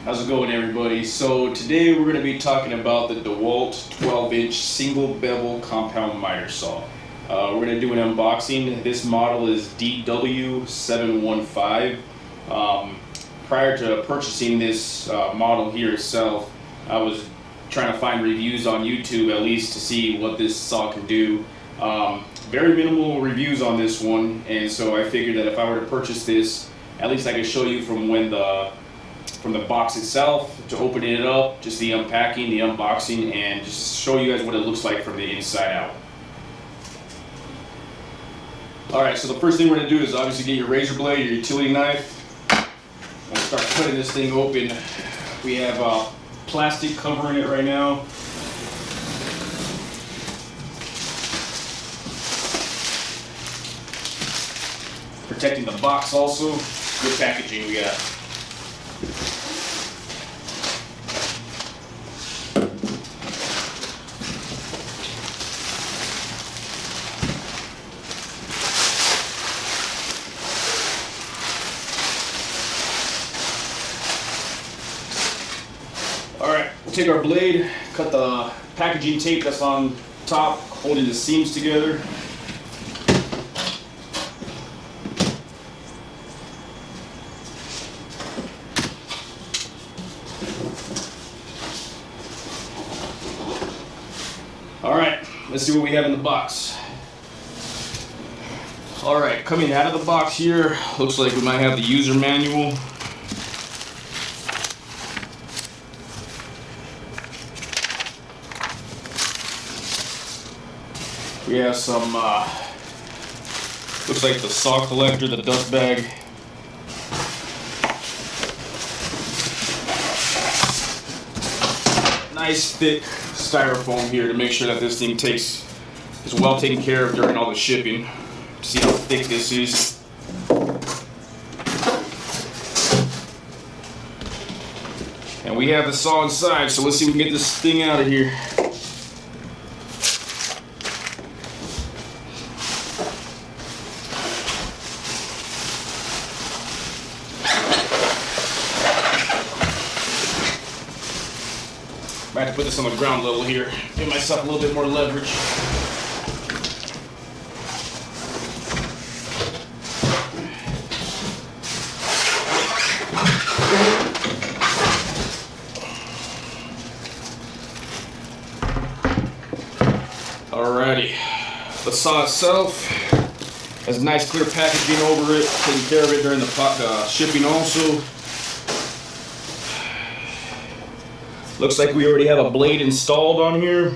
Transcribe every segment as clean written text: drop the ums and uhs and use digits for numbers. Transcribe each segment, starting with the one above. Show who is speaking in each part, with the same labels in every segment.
Speaker 1: How's it going, everybody? So today we're going to be talking about the DeWALT 12-inch single bevel compound miter saw. We're going to do an unboxing. This model is DW715. Prior to purchasing this model here itself, I was trying to find reviews on YouTube at least to see what this saw can do. Very minimal reviews on this one, and so I figured that if I were to purchase this, at least I could show you from the box itself to opening it up, just the unpacking, the unboxing, and just show you guys what it looks like from the inside out. Alright, so the first thing we're going to do is obviously get your razor blade, your utility knife, and start cutting this thing open. We have plastic covering it right now. Protecting the box also. Good packaging we got. Alright, we'll take our blade, cut the packaging tape that's on top, holding the seams together. Alright, let's see what we have in the box. Alright, coming out of the box here, looks like we might have the user manual. We have some, looks like the saw collector, the dust bag. Nice thick styrofoam here to make sure that this thing is well taken care of during all the shipping. See how thick this is. And we have the saw inside, so let's see if we can get this thing out of here. I have to put this on the ground level here, give myself a little bit more leverage. Alrighty, the saw itself has nice clear packaging over it, taking care of it during the shipping also. Looks like we already have a blade installed on here.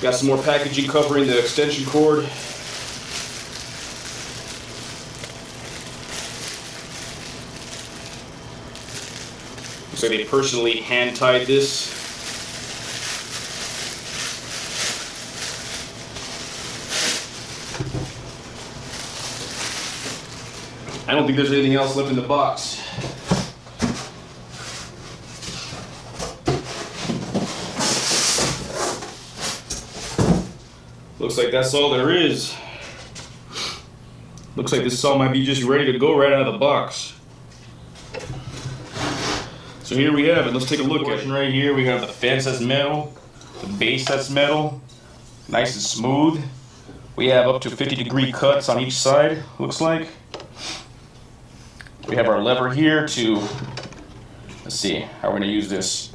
Speaker 1: Got some more packaging covering the extension cord. Looks like they personally hand tied this. I don't think there's anything else left in the box. Looks like that's all there is. Looks like this saw might be just ready to go right out of the box. So here we have it. Let's take a look at it. Right here we have the fence that's metal, the base that's metal, nice and smooth. We have up to 50-degree cuts on each side, looks like. We have our lever here to, let's see, how we're going to use this.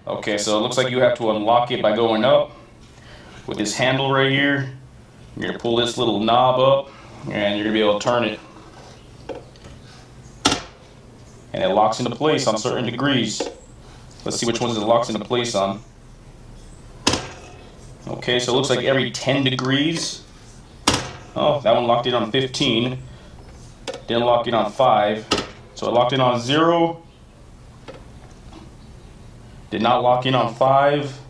Speaker 1: Okay, so it looks like you have to unlock it by going up. With this handle right here, you're going to pull this little knob up and you're going to be able to turn it. And it locks into place on certain degrees. Let's see which ones it locks into place on. Okay, so it looks like every 10 degrees. Oh, that one locked in on 15. Didn't lock in on 5. So it locked in on 0. Did not lock in on 5.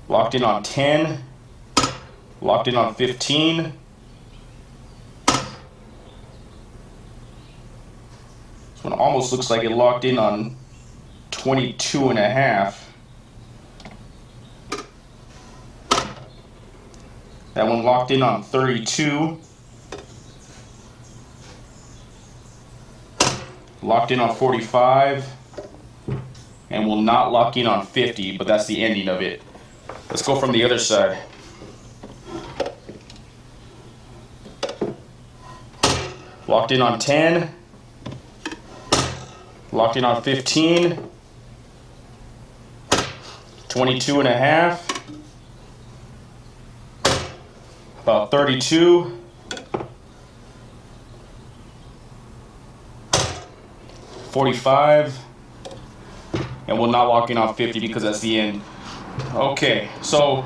Speaker 1: Locked in on 10, locked in on 15. This one almost looks like it locked in on 22.5. That one locked in on 32. locked in on 45, and will not lock in on 50, but that's the ending of it. Let's go from the other side. Locked in on 10, locked in on 15, 22 and a half, about 32, 45, and we'll not lock in on 50 because that's the end. Okay, so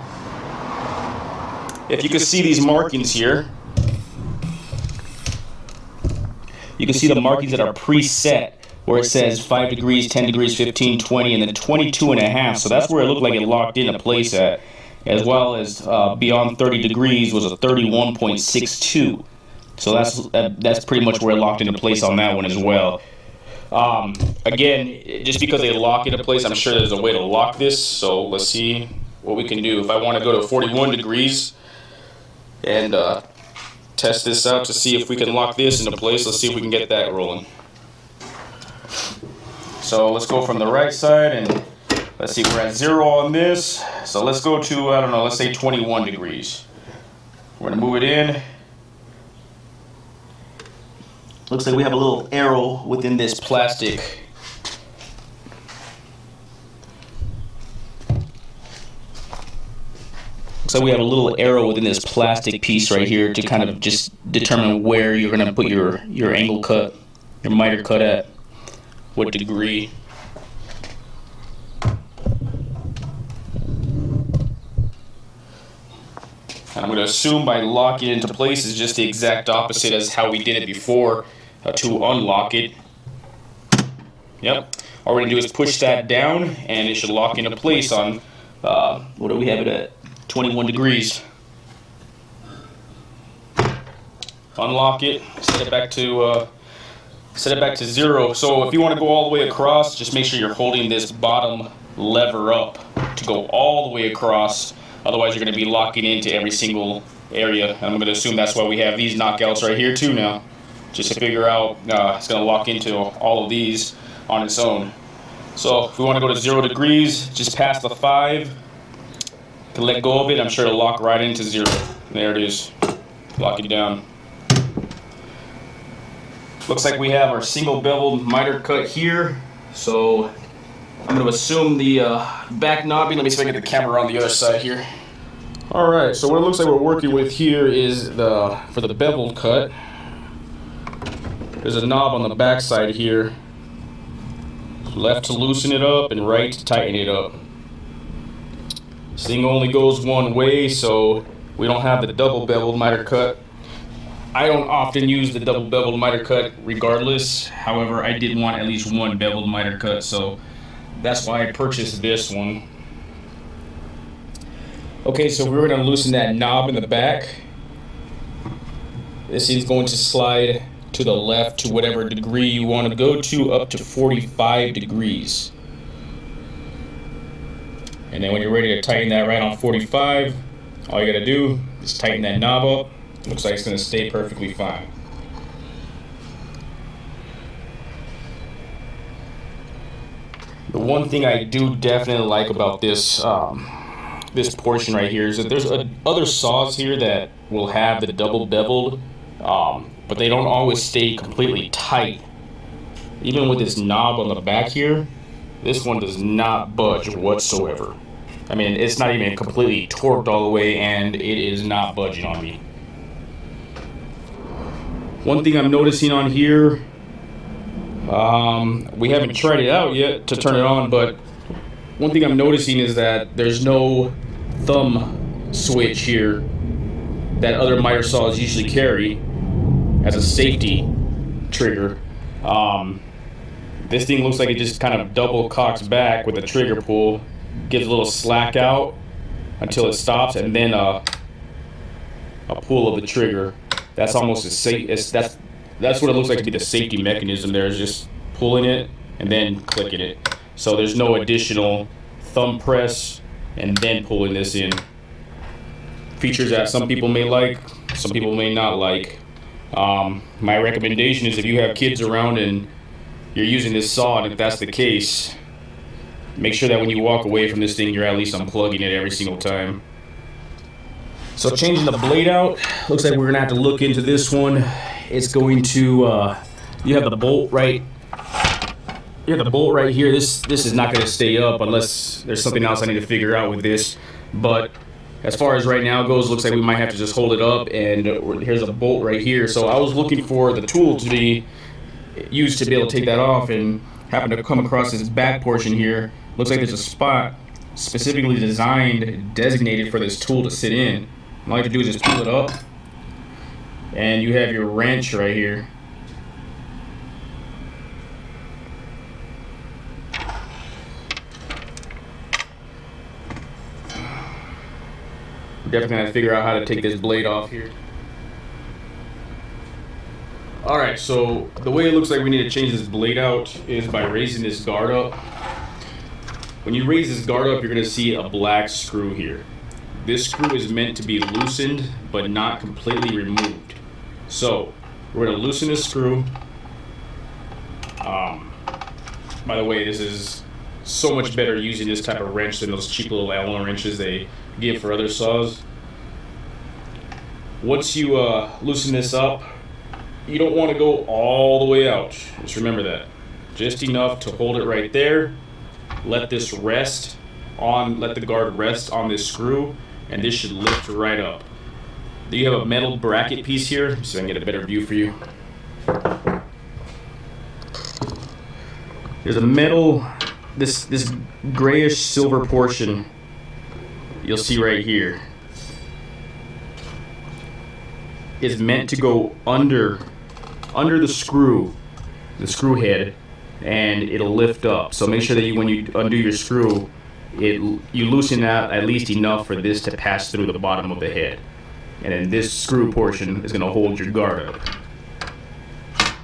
Speaker 1: if you can see these markings here, you can see the markings that are preset where it says 5 degrees, 10 degrees, 15, 20, and then 22 and a half. So that's where it looked like it locked into place at, as well as beyond 30 degrees was a 31.62. So that's pretty much where it locked into place on that one as well. Again, just because they lock into place, I'm sure there's a way to lock this. So let's see what we can do. If I want to go to 41 degrees and test this out to see if we can lock this into place, let's see if we can get that rolling. So let's go from the right side, and let's see, we're at 0 on this. So let's go to, I don't know, let's say 21 degrees. We're going to move it in. Looks like we have a little arrow within this plastic. Looks like we have a little arrow within this plastic piece right here to kind of just determine where you're going to put your angle cut, your miter cut at, what degree. And I'm going to assume by locking it into place is just the exact opposite as how we did it before to unlock it. Yep. All we're going to do is push that down, and it should lock into place on, what do we have it at? 21 degrees. Unlock it, set it back to 0. So if you want to go all the way across, just make sure you're holding this bottom lever up to go all the way across. Otherwise, you're going to be locking into every single area. And I'm going to assume that's why we have these knockouts right here too now, just to figure out it's going to lock into all of these on its own. So if we want to go to 0 degrees, just past the 5, to let go of it, I'm sure it'll lock right into 0. There it is. Lock it down. Looks like we have our single beveled miter cut here. So I'm going to assume the back knobbing. Let me see if I can get the camera on the other side here. Alright, so what it looks like we're working with here is for the beveled cut. There's a knob on the back side here. Left to loosen it up and right to tighten it up. This thing only goes one way, so we don't have the double beveled miter cut. I don't often use the double beveled miter cut regardless. However, I did want at least one beveled miter cut, so that's why I purchased this one. Okay, so we're going to loosen that knob in the back. This is going to slide to the left to whatever degree you want to go to, up to 45 degrees. And then when you're ready to tighten that right on 45, all you got to do is tighten that knob up. Looks like it's going to stay perfectly fine. The one thing I do definitely like about this this portion right here is that there's other saws here that will have the double beveled, but they don't always stay completely tight. Even with this knob on the back here, this one does not budge whatsoever. I mean, it's not even completely torqued all the way, and it is not budging on me. One thing I'm noticing on here, we haven't tried it out yet to turn it on, but one thing I'm noticing is that there's no thumb switch here that other miter saws usually carry as a safety trigger. This thing looks like it just kind of double cocks back with a trigger pull, gives a little slack out until it stops, and then a pull of the trigger. That's almost as safe. That's what it looks like to be the safety mechanism. There is just pulling it and then clicking it. So there's no additional thumb press and then pulling this in. Features that some people may like, some people may not like. My recommendation is if you have kids around and you're using this saw, and if that's the case, make sure that when you walk away from this thing, you're at least unplugging it every single time. So changing the blade out, looks like we're gonna have to look into this one. It's going to, you have the bolt right. You have the bolt right here. This is not gonna stay up unless there's something else I need to figure out with this. But as far as right now goes, looks like we might have to just hold it up, and here's a bolt right here. So I was looking for the tool to be used to be able to take that off, and happened to come across this back portion here. Looks like there's a spot specifically designed, designated for this tool to sit in. All I have to do is just pull it up, and you have your wrench right here. We're definitely gonna figure out how to take this blade off here. Alright, so the way it looks like we need to change this blade out is by raising this guard up. When you raise this guard up, you're gonna see a black screw here. This screw is meant to be loosened, but not completely removed. So, we're gonna loosen this screw. By the way, this is so much better using this type of wrench than those cheap little Allen wrenches they give for other saws. Once you loosen this up, you don't want to go all the way out. Just remember that. Just enough to hold it right there. Let this rest on, let the guard rest on this screw, and this should lift right up. You have a metal bracket piece here, so I can get a better view for you. There's a metal, this grayish silver portion you'll see right here is meant to go under the screw head, and it'll lift up. So make sure that when you undo your screw, you loosen that at least enough for this to pass through the bottom of the head. And then this screw portion is going to hold your guard up.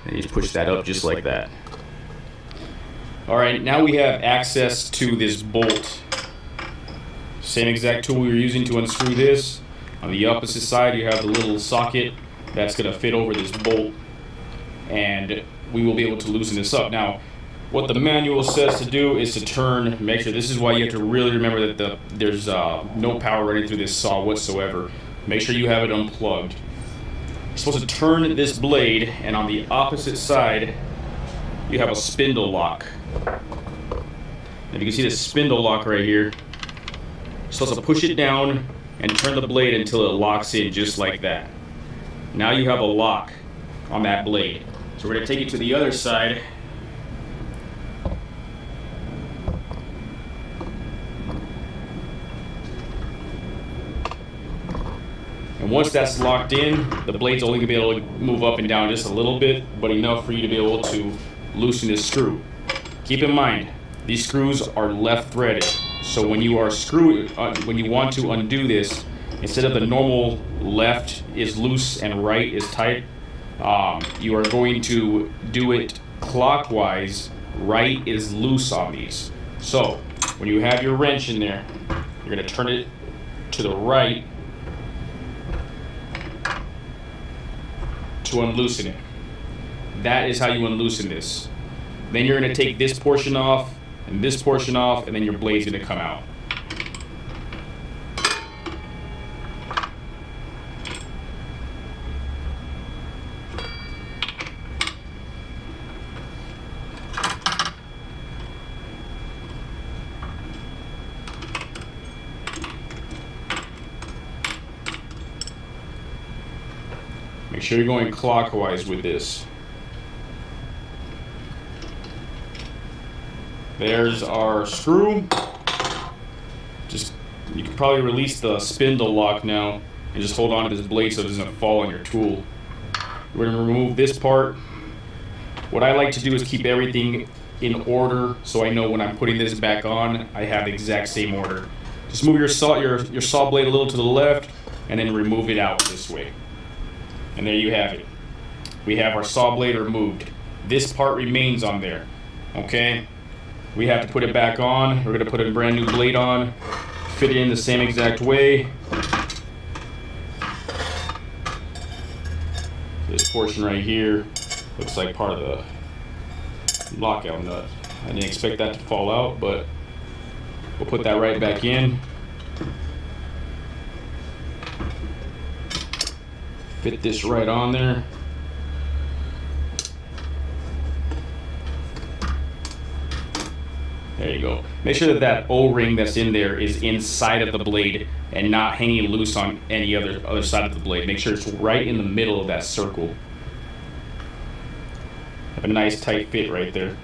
Speaker 1: And you just push that up just like that. Alright, now we have access to this bolt. Same exact tool we were using to unscrew this. On the opposite side, you have the little socket that's going to fit over this bolt, and we will be able to loosen this up. Now, what the manual says to do is to turn, make sure, this is why you have to really remember that there's no power running through this saw whatsoever. Make sure you have it unplugged. You're supposed to turn this blade, and on the opposite side, you have a spindle lock. If you can see the spindle lock right here, you're supposed to push it down and turn the blade until it locks in just like that. Now you have a lock on that blade. So we're going to take it to the other side. And once that's locked in, the blade's only going to be able to move up and down just a little bit, but enough for you to be able to loosen this screw. Keep in mind, these screws are left threaded. So when you are when you want to undo this, instead of the normal left is loose and right is tight, you are going to do it clockwise. Right is loose on these. So when you have your wrench in there, you're going to turn it to the right to unloosen it. That is how you unloosen this. Then you're going to take this portion off and this portion off, and then your blade's going to come out. Make sure you're going clockwise with this. There's our screw. You can probably release the spindle lock now and just hold on to this blade so it doesn't fall on your tool. We're going to remove this part. What I like to do is keep everything in order so I know when I'm putting this back on, I have the exact same order. Just move your saw blade a little to the left and then remove it out this way. And there you have it. We have our saw blade removed. This part remains on there. Okay? We have to put it back on. We're going to put a brand new blade on, fit it in the same exact way. This portion right here looks like part of lockout nut. I didn't expect that to fall out, but we'll put that right back in. Fit this right on there. There you go. Make sure that that O-ring that's in there is inside of the blade and not hanging loose on any other side of the blade. Make sure it's right in the middle of that circle. Have a nice tight fit right there.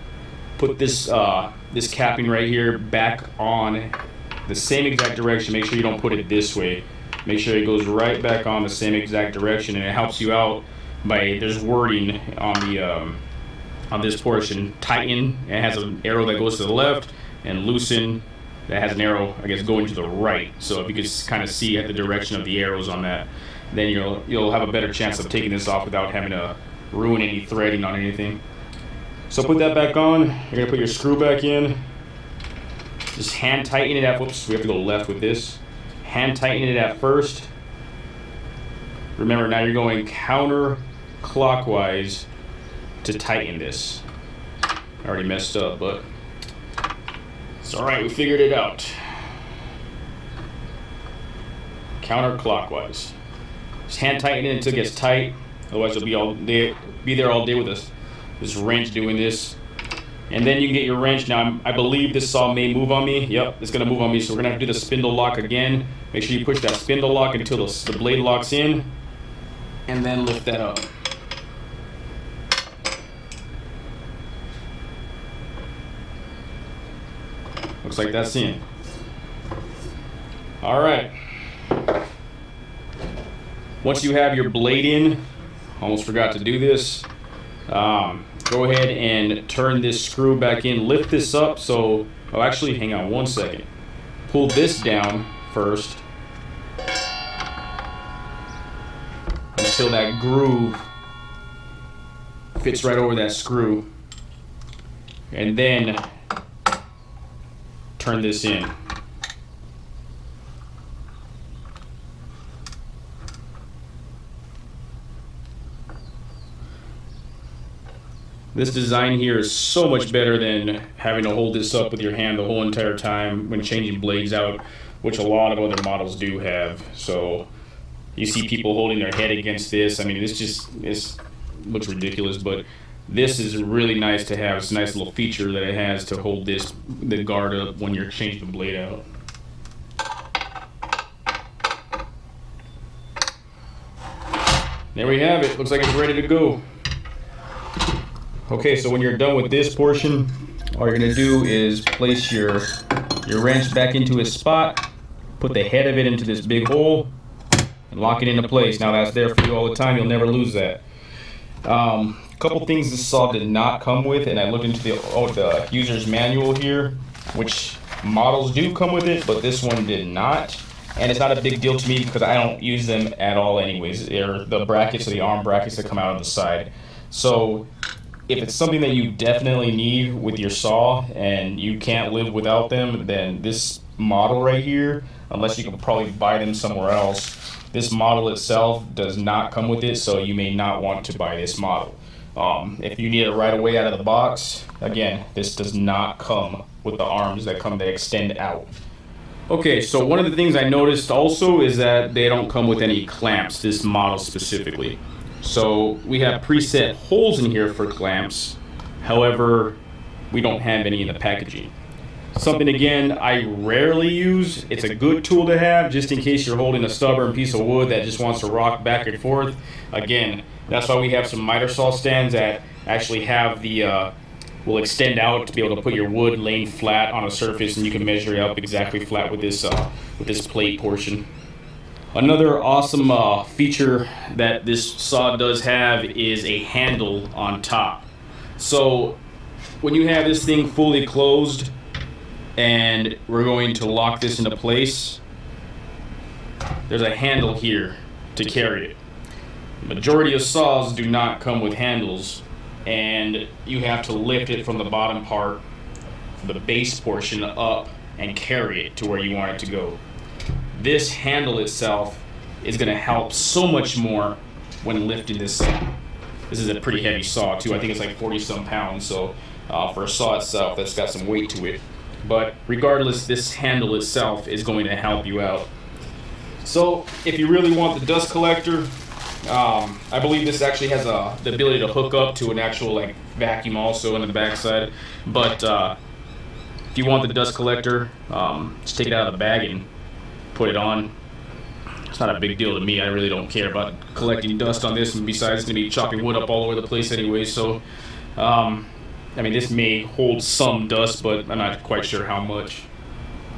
Speaker 1: Put this this capping right here back on the same exact direction. Make sure you don't put it this way. Make sure it goes right back on the same exact direction, and it helps you out by, there's wording on this portion. Tighten, it has an arrow that goes to the left, and loosen, that has an arrow, I guess, going to the right. So if you can kind of see at the direction of the arrows on that, then you'll have a better chance of taking this off without having to ruin any threading on anything. So put that back on. You're gonna put your screw back in. Just hand tighten it at, whoops, we have to go left with this. Hand tighten it at first. Remember, now you're going counterclockwise to tighten this. I already messed up, but it's all right, we figured it out. Counterclockwise. Just hand tighten it until it gets tight. Otherwise, you'll be there all day with this wrench doing this. And then you can get your wrench. Now, I believe this saw may move on me. Yep, it's gonna move on me. So we're gonna have to do the spindle lock again. Make sure you push that spindle lock until the blade locks in, and then lift that up. Looks like that's in. All right. Once you have your blade in, almost forgot to do this. Go ahead and turn this screw back in. Lift this up. So, oh, actually, hang on one second. Pull this down first until that groove fits right over that screw, and then turn this in. This design here is so much better than having to hold this up with your hand the whole entire time when changing blades out, which a lot of other models do have. So you see people holding their head against this. I mean, this looks ridiculous, but this is really nice to have. It's a nice little feature that it has to hold the guard up when you're changing the blade out. There we have it. Looks like it's ready to go. Okay, so when you're done with this portion, all you're gonna do is place your wrench back into its spot, put the head of it into this big hole, and lock it into place. Now that's there for you all the time, you'll never lose that. A couple things this saw did not come with, and I looked into the user's manual here, which models do come with it, but this one did not. And it's not a big deal to me because I don't use them at all anyways. They're the brackets or the arm brackets that come out on the side. So if it's something that you definitely need with your saw and you can't live without them, then this model right here, unless you can probably buy them somewhere else, this model itself does not come with it, so you may not want to buy this model. If you need it right away out of the box, again, this does not come with the arms that extend out. Okay, so one of the things I noticed also is that they don't come with any clamps, this model specifically. So we have preset holes in here for clamps. However, we don't have any in the packaging. Something, again, I rarely use. It's a good tool to have just in case you're holding a stubborn piece of wood that just wants to rock back and forth. Again, that's why we have some miter saw stands that actually have the will extend out to be able to put your wood laying flat on a surface, and you can measure it up exactly flat with this plate portion. Another awesome feature that this saw does have is a handle on top. So when you have this thing fully closed and we're going to lock this into place, there's a handle here to carry it. The majority of saws do not come with handles, and you have to lift it from the bottom part, the base portion, up and carry it to where you want it to go. This handle itself is going to help so much more when lifting this up. This is a pretty heavy saw too. I think it's like 40 some pounds, so for a saw itself that's got some weight to it. But regardless, this handle itself is going to help you out. So if you really want the dust collector, I believe this actually has the ability to hook up to an actual like vacuum also on the backside. But if you want the dust collector, just take it out of the bag and put it on. It's not a big deal to me. I really don't care about collecting dust on this, and besides, it's going to be chopping wood up all over the place anyway. So, I mean, this may hold some dust, but I'm not quite sure how much.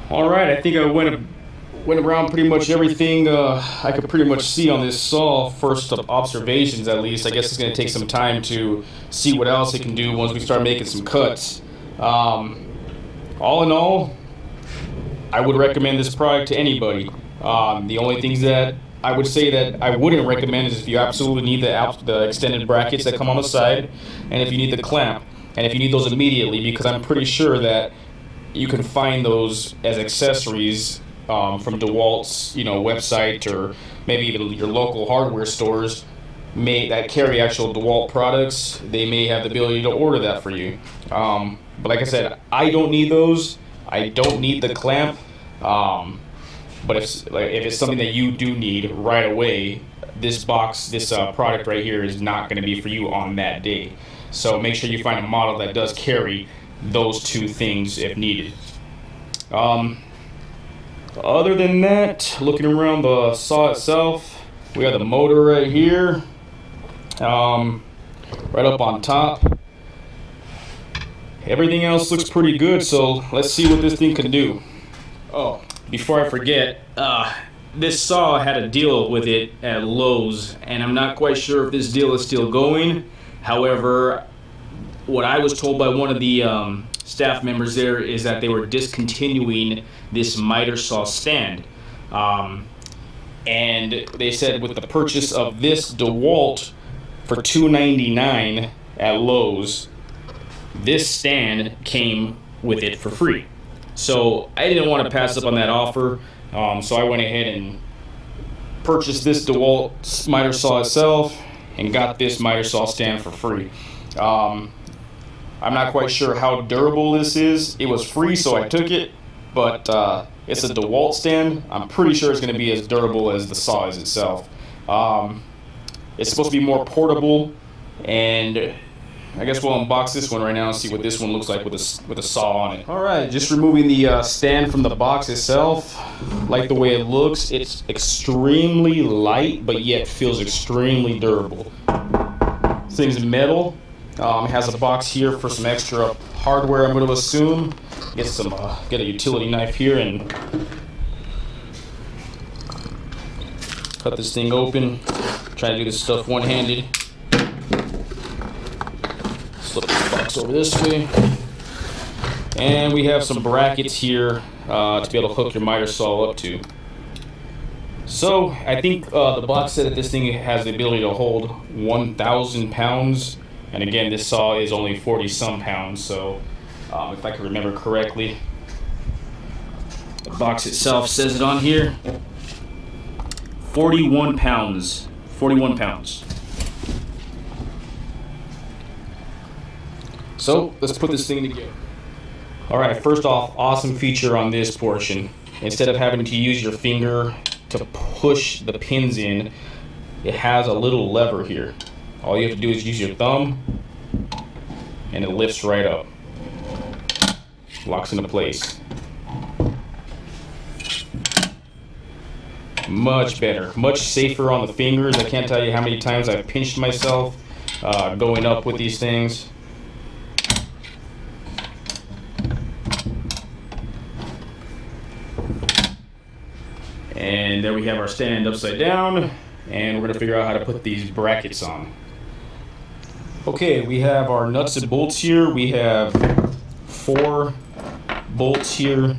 Speaker 1: All right, I think I went around pretty much everything I could pretty much see on this saw. First observations, at least. I guess it's going to take some time to see what else it can do once we start making some cuts. All in all, I would recommend this product to anybody. The only things that I would say that I wouldn't recommend is if you absolutely need the extended brackets that come on the side, and if you need the clamp, and if you need those immediately, because I'm pretty sure that you can find those as accessories from DeWalt's website, or maybe even your local hardware stores that carry actual DeWalt products. They may have the ability to order that for you. But like I said, I don't need those. I don't need the clamp. But if it's something that you do need right away, this product right here is not going to be for you on that day. So make sure you find a model that does carry those two things if needed. Other than that, looking around the saw itself, we have the motor right here, right up on top. Everything else looks pretty good, so let's see what this thing can do. Oh, before I forget, this saw had a deal with it at Lowe's, and I'm not quite sure if this deal is still going. However, what I was told by one of the staff members there is that they were discontinuing this MITER saw stand. And they said with the purchase of this DeWalt for $2.99 at Lowe's, this stand came with it for free. So I didn't want to pass up on that offer, so I went ahead and purchased this DeWalt MITER saw itself and got this MITER saw stand for free. I'm not quite sure how durable this is. It was free, so I took it, but it's a DeWalt stand. I'm pretty sure it's going to be as durable as the saw is itself. It's supposed to be more portable, and I guess we'll unbox this one right now and see what this one looks like with a saw on it. All right, just removing the stand from the box itself. Like the way it looks, it's extremely light, but yet feels extremely durable. This thing's metal. It has a box here for some extra hardware, I'm going to assume. Get a utility knife here and cut this thing open. Try to do this stuff one-handed. Flip this box over this way. And we have some brackets here to be able to hook your MITER saw up to. So I think the box said that this thing has the ability to hold 1,000 pounds. And again, this saw is only 40-some pounds, so if I can remember correctly, the box itself says it on here. 41 pounds. 41 pounds. So let's put this thing together. All right, first off, awesome feature on this portion. Instead of having to use your finger to push the pins in, it has a little lever here. All you have to do is use your thumb, and it lifts right up. Locks into place. Much better, much safer on the fingers. I can't tell you how many times I've pinched myself going up with these things. And there we have our stand upside down, and we're going to figure out how to put these brackets on. Okay, we have our nuts and bolts here. We have 4 bolts here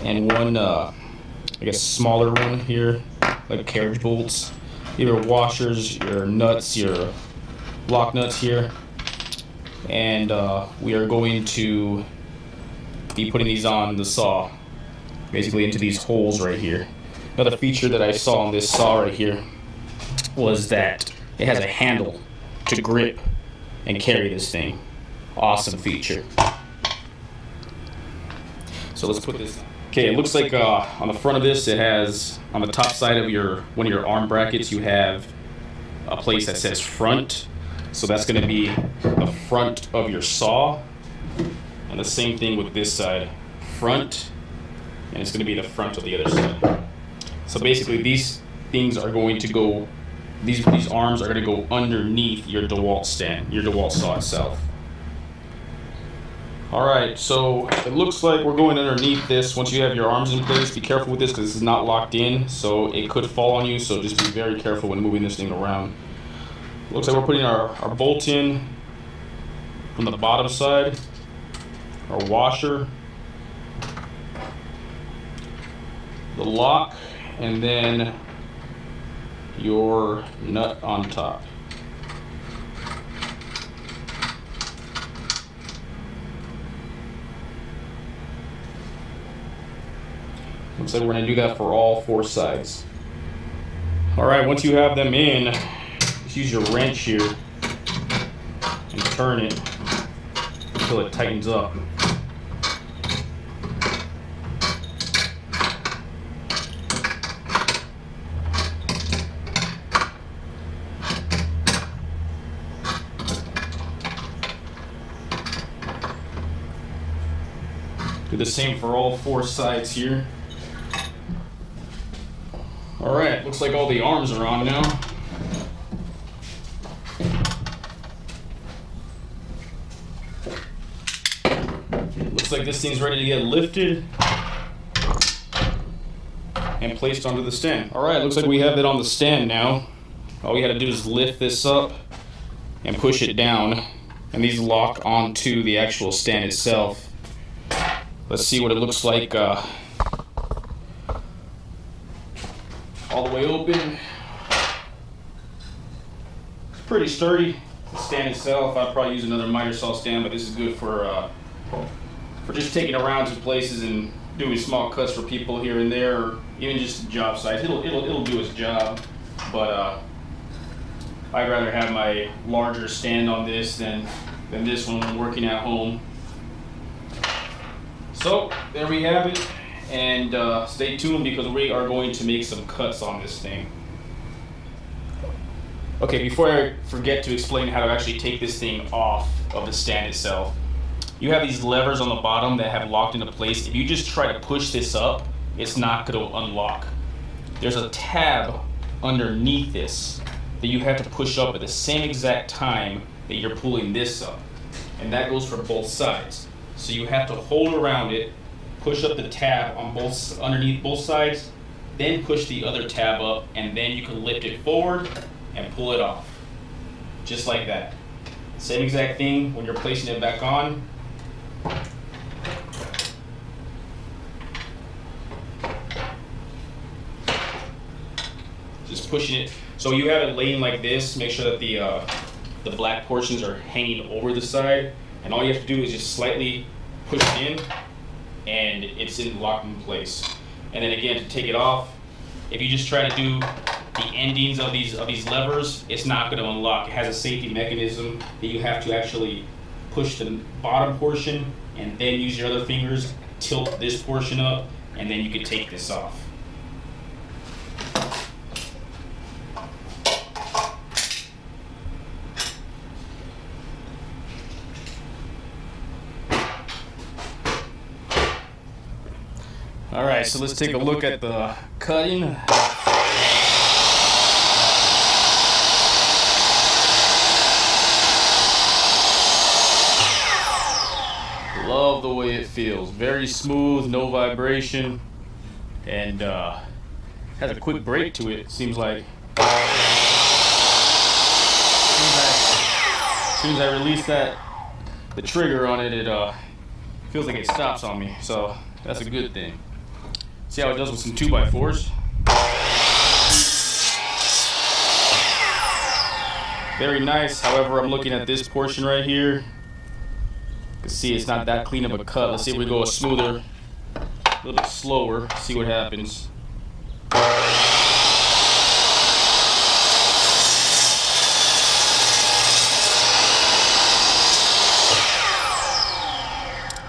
Speaker 1: and one, I guess, smaller one here, like carriage bolts. Either washers, your nuts, your block nuts here. And we are going to be putting these on the saw, basically into these holes right here. Another feature that I saw on this saw right here was that it has a handle to grip and carry this thing. awesome feature. So let's put this. Okay, it looks like on the front of this, it has, on the top side of one of your arm brackets, you have a place that says front. So that's going to be the front of your saw. And the same thing with this side, front, and it's going to be the front of the other side. So basically these things are going to go, these arms are going to go underneath your DeWALT stand, your DeWALT saw itself. Alright, so it looks like we're going underneath this. Once you have your arms in place, be careful with this because this is not locked in, so it could fall on you, so just be very careful when moving this thing around. Looks like we're putting our bolt in from the bottom side, our washer, the lock, and then your nut on top. Looks like we're going to do that for all 4 sides. Alright, once you have them in, just use your wrench here and turn it until it tightens up. Do the same for all 4 sides here. Alright, looks like all the arms are on now. Looks like this thing's ready to get lifted and placed onto the stand. Alright, looks like we have it on the stand now. All we had to do is lift this up and push it down, and these lock onto the actual stand itself. Let's see what it looks like all the way open. It's pretty sturdy. The stand itself, I'd probably use another miter saw stand, but this is good for just taking around to places and doing small cuts for people here and there, or even just job sites. It'll do its job, but I'd rather have my larger stand on this than this one when I'm working at home. So there we have it, and stay tuned because we are going to make some cuts on this thing. Okay, before I forget to explain how to actually take this thing off of the stand itself, you have these levers on the bottom that have locked into place. If you just try to push this up, it's not going to unlock. There's a tab underneath this that you have to push up at the same exact time that you're pulling this up, and that goes for both sides. So you have to hold around it, push up the tab on underneath both sides, then push the other tab up, and then you can lift it forward and pull it off. Just like that. Same exact thing when you're placing it back on. Just pushing it. So you have it laying like this. Make sure that the black portions are hanging over the side, and all you have to do is just slightly push it in, and it's locked in place. And then again, to take it off, if you just try to do the endings of these levers, it's not going to unlock. It has a safety mechanism that you have to actually push the bottom portion and then use your other fingers, tilt this portion up, and then you can take this off. Alright, so let's take a look at the cutting. Love the way it feels. Very smooth, no vibration, and has a quick break to it, seems like. As soon as I release the trigger on it, it feels like it stops on me, so that's a good thing. See how it does with some 2x4s? Very nice. However, I'm looking at this portion right here. You can see it's not that clean of a cut. Let's see if we go a smoother, a little bit slower, see what happens.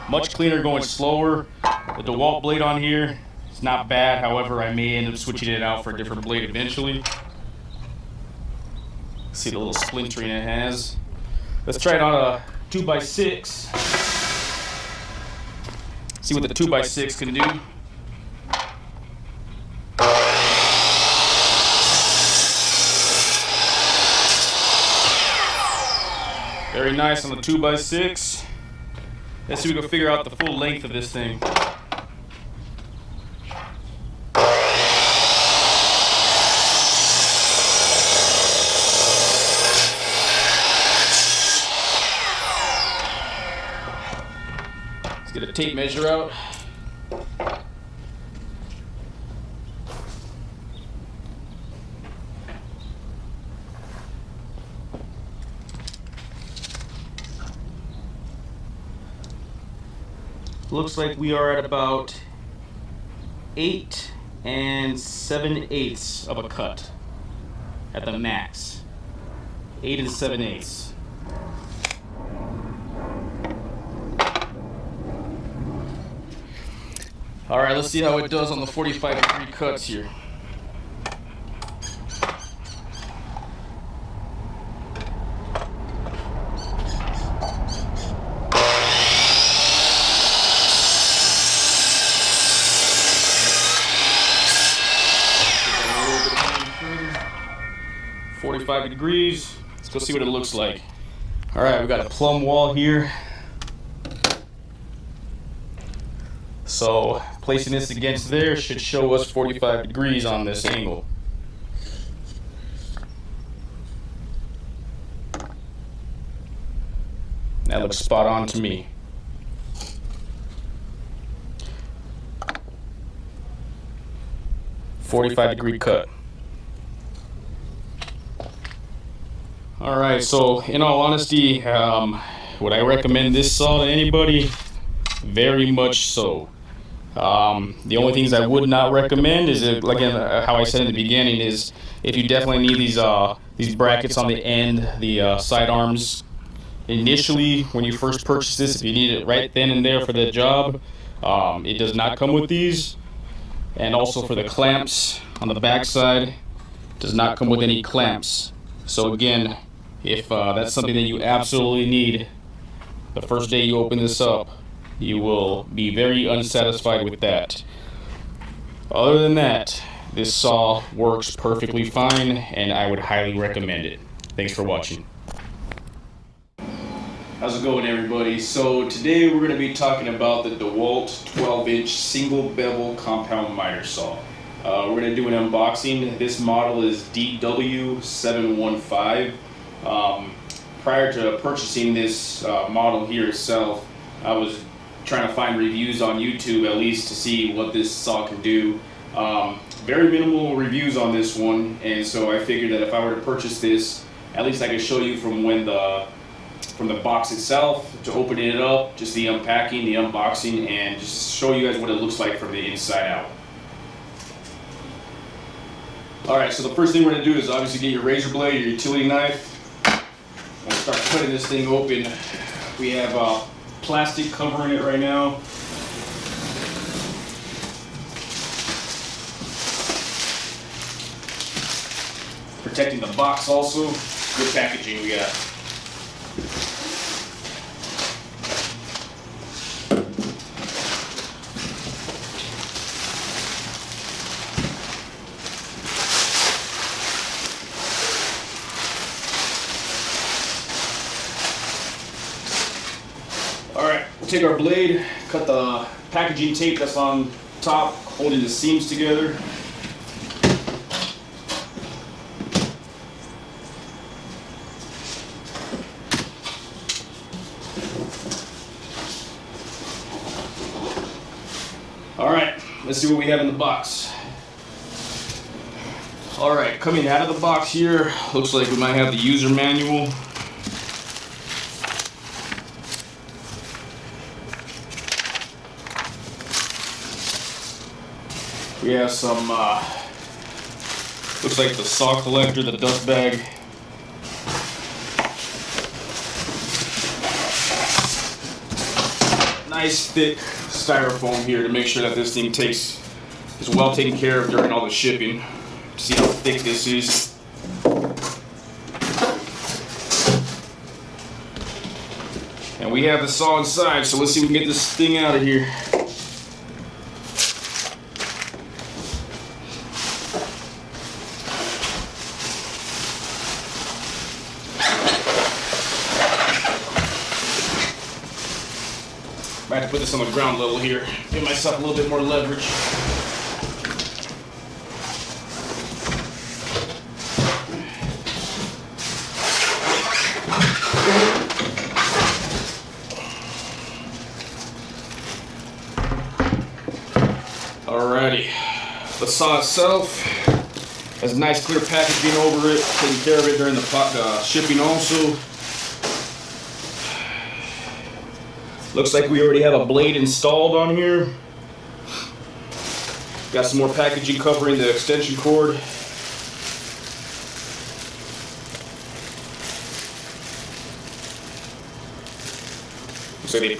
Speaker 1: Much cleaner going slower. The DeWALT blade on here, it's not bad. However, I may end up switching it out for a different blade eventually. See the little splintering it has. Let's try it on a 2x6. See what the 2x6 can do. Very nice on the 2x6. Let's see if we can figure out the full length of this thing. Let's get a tape measure out. Looks like we are at about 8 7/8 of a cut at the max. 8 7/8. All right, let's see how it does on the 45-degree cuts here. Further. 45 degrees. Let's go see what it looks like. All right, we got a plumb wall here. So placing this against there should show us 45 degrees on this angle. That looks spot on to me. .45-degree cut. All right, so in all honesty, would I recommend this saw to anybody? Very much so. The only things I would not recommend is, again, how I said in the beginning, is if you definitely need these brackets on the end, the side arms. Initially, when you first purchase this, if you need it right then and there for the job, it does not come with these. And also for the clamps on the back side, does not come with any clamps. So again, if that's something that you absolutely need, the first day you open this up, you will be very unsatisfied with that. Other than that, this saw works perfectly fine, and I would highly recommend it. Thanks for watching. How's it going, everybody? So today we're going to be talking about the DeWALT 12-inch single bevel compound miter saw. We're going to do an unboxing. This model is DW715. Prior to purchasing this model here itself, I was trying to find reviews on YouTube at least to see what this saw can do. Very minimal reviews on this one, and so I figured that if I were to purchase this, at least I could show you from the box itself to opening it up, just the unpacking, the unboxing, and just show you guys what it looks like from the inside out. Alright, so the first thing we're going to do is obviously get your razor blade, your utility knife. We'll start cutting this thing open. We have plastic covering it right now. Protecting the box also. Good packaging we got. Alright, we'll take our blade, cut the packaging tape that's on top, holding the seams together. Alright, let's see what we have in the box. Alright, coming out of the box here, looks like we might have the user manual. We have some, looks like the saw collector, the dust bag. nice thick styrofoam here to make sure that this thing is well taken care of during all the shipping. See how thick this is. And we have the saw inside, so let's see if we can get this thing out of here. I have to put this on the ground level here, give myself a little bit more leverage. Alrighty, the saw itself has nice clear packaging over it, taking care of it during the shipping also. Looks like we already have a blade installed on here. Got some more packaging covering the extension cord. Looks like they